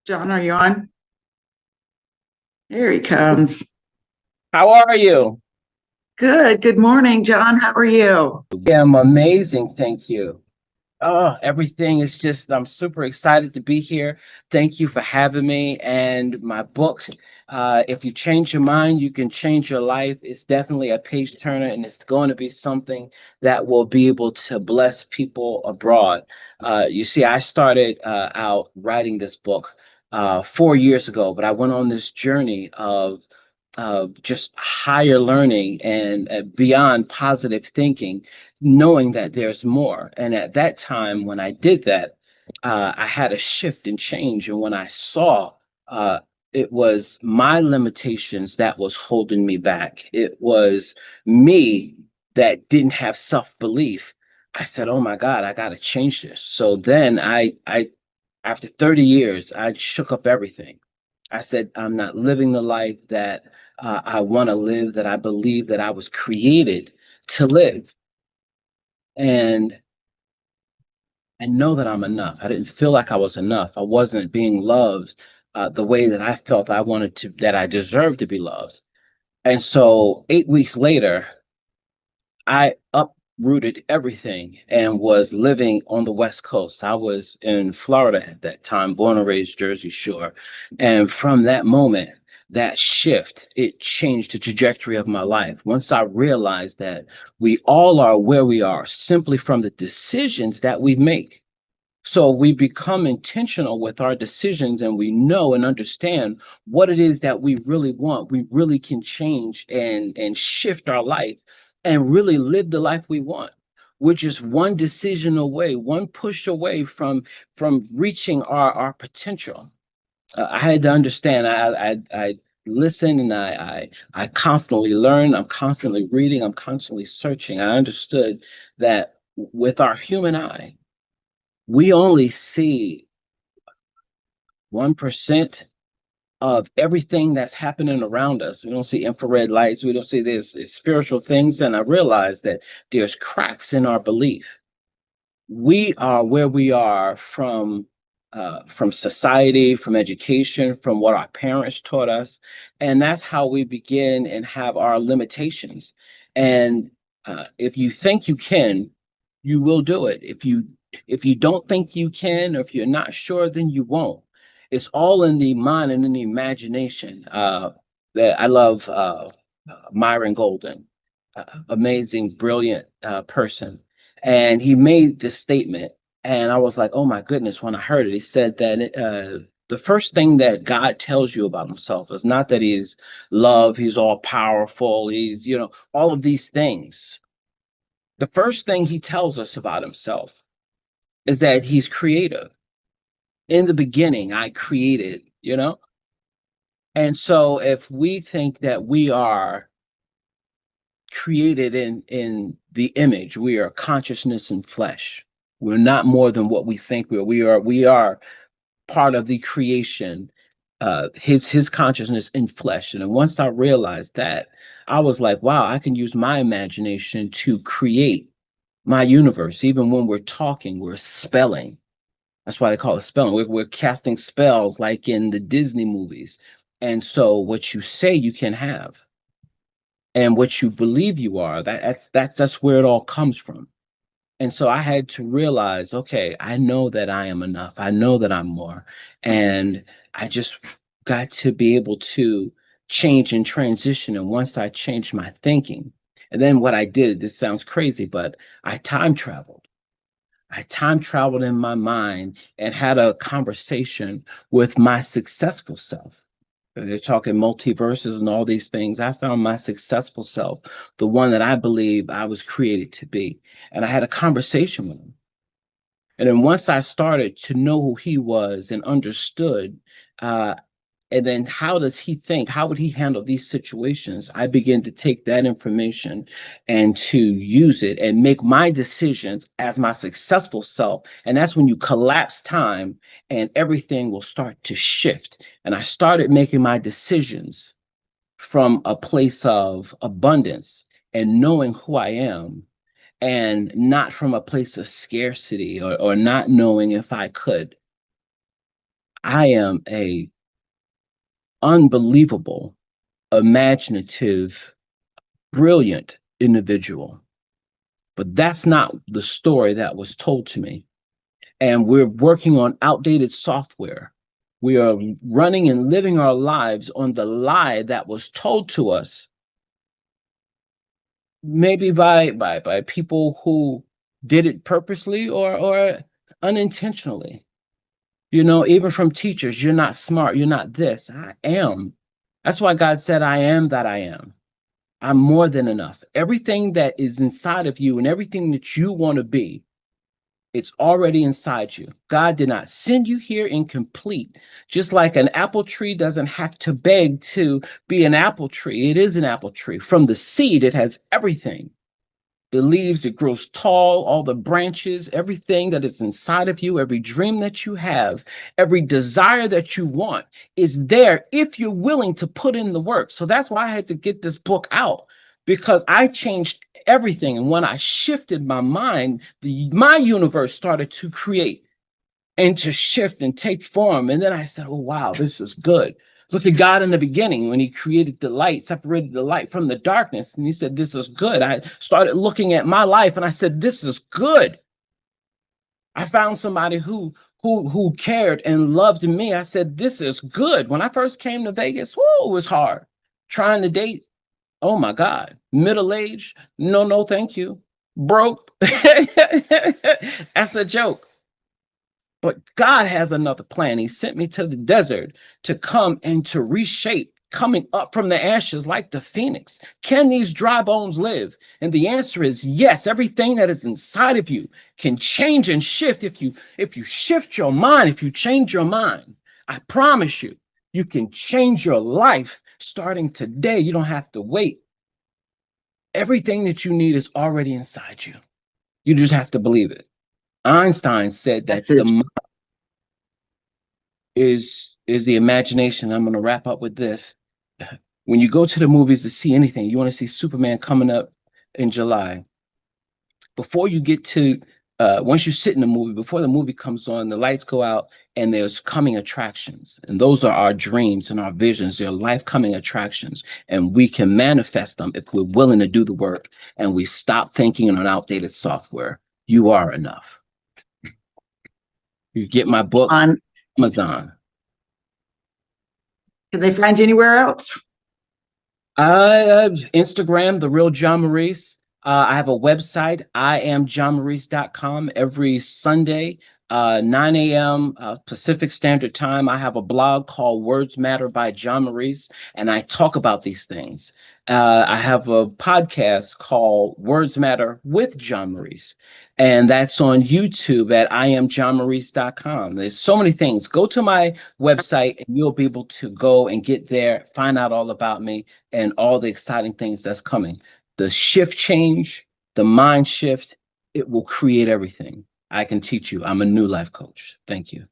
John, are you on? Here he comes. How are you? Good. Good morning, John. How are you? Yeah, I'm amazing. Thank you. Oh, everything is just, I'm super excited to be here. Thank you for having me. And my book, If You Change Your Mind, You Can Change Your Life, is definitely a page turner, and it's going to be something that will be able to bless people abroad. You see, I started out writing this book 4 years ago, but I went on this journey of just higher learning and beyond positive thinking, knowing that there's more. And at that time, when I did that, I had a shift and change. And when I saw uh, it was my limitations that was holding me back, it was me that didn't have self belief. I said, "Oh my God, I got to change this." So then after 30 years, I shook up everything. I said, I'm not living the life that I want to live, that I believe that I was created to live. And I know that I'm enough. I didn't feel like I was enough. I wasn't being loved the way that I felt I wanted to, that I deserved to be loved. And so 8 weeks later, I uprooted everything and was living on the West Coast. I was in Florida at that time, born and raised Jersey Shore. And from that moment, that shift, it changed the trajectory of my life. Once I realized that we all are where we are simply from the decisions that we make. So we become intentional with our decisions and we know and understand what it is that we really want. We really can change and shift our life and really live the life we want. We're just one decision away, one push away from reaching our potential. I had to understand. I listen and I constantly learn. I'm constantly reading. I'm constantly searching. I understood that with our human eye, we only see 1% of everything that's happening around us. We don't see infrared lights. We don't see this spiritual things. And I realize that there's cracks in our belief. We are where we are from society, from education, from what our parents taught us, and that's how we begin and have our limitations. And if you think you can, you will do it. If you don't think you can, or if you're not sure, then you won't. It's all in the mind and in the imagination. That I love Myron Golden, amazing, brilliant person, and he made this statement, and I was like, "Oh my goodness!" When I heard it, he said that the first thing that God tells you about Himself is not that He's love, He's all powerful, He's all of these things. The first thing He tells us about Himself is that He's creative. In the beginning, I created. And so if we think that we are created in the image, we are consciousness and flesh. We're not more than what we think we are. We are part of the creation, his consciousness in flesh. And then once I realized that, I was like, wow, I can use my imagination to create my universe. Even when we're talking, we're spelling. That's why they call it spelling. We're casting spells like in the Disney movies. And so what you say you can have, and what you believe you are, that's where it all comes from. And so I had to realize, okay, I know that I am enough. I know that I'm more. And I just got to be able to change and transition. And once I changed my thinking, and then what I did, this sounds crazy, but I time traveled. I time traveled in my mind and had a conversation with my successful self. They're talking multiverses and all these things. I found my successful self, the one that I believe I was created to be. And I had a conversation with him. And then once I started to know who he was and understood, uh, and then how does he think? How would he handle these situations? I began to take that information and to use it and make my decisions as my successful self. And that's when you collapse time and everything will start to shift. And I started making my decisions from a place of abundance and knowing who I am, and not from a place of scarcity or not knowing if I could. I am a unbelievable, imaginative, brilliant individual. But that's not the story that was told to me. And we're working on outdated software. We are running and living our lives on the lie that was told to us, maybe by people who did it purposely or unintentionally. You know, even from teachers, you're not smart, you're not this. I am. That's why God said, I am that I am. I'm more than enough. Everything that is inside of you and everything that you want to be, it's already inside you. God did not send you here incomplete. Just like an apple tree doesn't have to beg to be an apple tree, it is an apple tree. From the seed, it has everything. The leaves, it grows tall, all the branches, everything that is inside of you, every dream that you have, every desire that you want is there if you're willing to put in the work. So that's why I had to get this book out, because I changed everything. And when I shifted my mind, my universe started to create and to shift and take form. And then I said, oh, wow, this is good. Look at God in the beginning when he created the light, separated the light from the darkness. And he said, this is good. I started looking at my life and I said, this is good. I found somebody who cared and loved me. I said, this is good. When I first came to Vegas, whoa, it was hard. Trying to date, oh my God. Middle age, no, thank you. Broke. That's a joke. But God has another plan. He sent me to the desert to come and to reshape, coming up from the ashes like the phoenix. Can these dry bones live? And the answer is yes. Everything that is inside of you can change and shift if you shift your mind, if you change your mind. I promise you, you can change your life starting today. You don't have to wait. Everything that you need is already inside you. You just have to believe it. Einstein said that That's it. is the imagination. I'm going to wrap up with this. When you go to the movies to see anything, you want to see Superman coming up in July. Before you get to, once you sit in the movie, before the movie comes on, the lights go out and there's coming attractions. And those are our dreams and our visions. They're life coming attractions. And we can manifest them if we're willing to do the work and we stop thinking in an outdated software. You are enough. You get my book on Amazon. Can they find you anywhere else? Instagram, The Real John Maurice. I have a website, IamJohnMaurice.com. Every Sunday, 9 a.m. Pacific Standard Time, I have a blog called Words Matter by John Maurice, and I talk about these things. I have a podcast called Words Matter with John Maurice, and that's on YouTube at IamJohnMaurice.com. There's so many things. Go to my website, and you'll be able to go and get there, find out all about me and all the exciting things that's coming. The shift change, the mind shift, it will create everything. I can teach you. I'm a new life coach. Thank you.